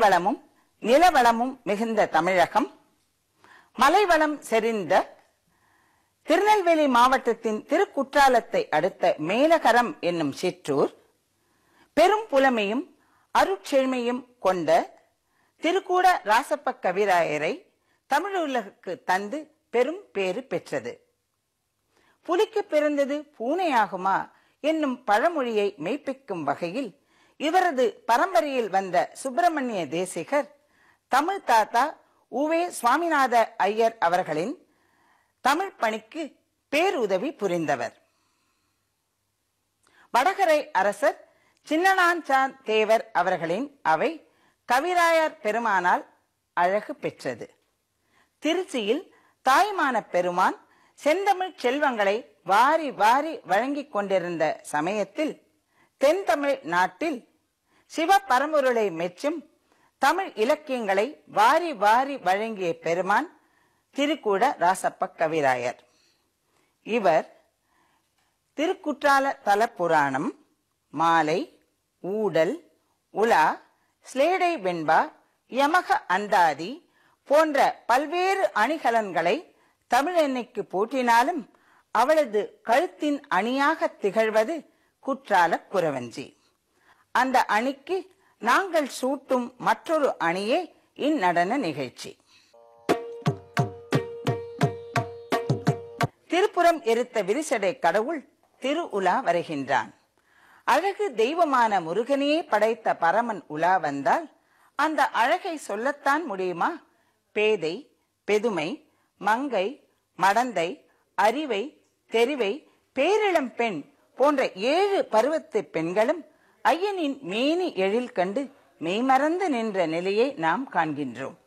வளமும் நிலவளமும் மிகுந்த தமிழகம், மலைவளம் செறிந்த திருநெல்வேலி மாவட்டத்தின் திருக்குற்றாலத்தை அடுத்த மேலகரம் என்னும் சிற்றூர், பெரும் புலமையும் அருட்செழுமையும் கொண்ட திருக்கூட ராசப்ப கவிராயரை தமிழுலகுக்கு தந்து பெரும் பேறு பெற்றது. புலிக்கு பிறந்தது பூனையாகுமா என்னும் பழமொழியை மெய்ப்பிக்கும் வகையில் இவரது பரம்பரையில் வந்த சுப்பிரமணிய தேசிகர் தமிழ் தாத்தா உவே சுவாமிநாத ஐயர் அவர்களின் தமிழ் பணிக்கு பேருதவி புரிந்தவர். வடகரை அரசர் சின்னனாஞ்சான் தேவர் அவர்களின் அவை கவிராயர் பெருமானால் அழகு பெற்றது. திருச்சியில் தாய்மான பெருமான் செந்தமிழ் செல்வங்களை வாரி வாரி வழங்கிக் கொண்டிருந்த சமயத்தில் தென் தமிழ் நாட்டில் சிவ பரம்பொருளை மெச்சும் தமிழ் இலக்கியங்களை வாரி வாரி வழங்கிய பெருமான் திருக்கூட ராசப்ப கவிராயர். இவர் திருக்குற்றால தல புராணம், மாலை, ஊடல், உலா, ஸ்லேடை வெண்பா, யமக அந்தாதி போன்ற பல்வேறு அணிகலன்களை தமிழெண்ணைக்கு போற்றினாலும் அவளது கழுத்தின் அணியாக திகழ்வது குற்றால குறவஞ்சி. அந்த அணிக்கு நாங்கள் சூட்டும் மற்றொரு அணியே இந்நடன நிகழ்ச்சி. திருப்புறம் எரித்த விரிசடை கடவுள் திரு உலா வருகின்றான். அழகு தெய்வமான முருகனையே படைத்த பரமன் உலா வந்தால் அந்த அழகை சொல்லத்தான் முடியுமா? பேதை, பெதுமை, மங்கை, மடந்தை, அறிவை, தெரிவை, பேரிளம் பெண் போன்ற 7 பருவத்து பெண்களும் ஐயனின் மேனி எழில் கண்டு மெய்மறந்து நின்ற நிலையை நாம் காண்கின்றோம்.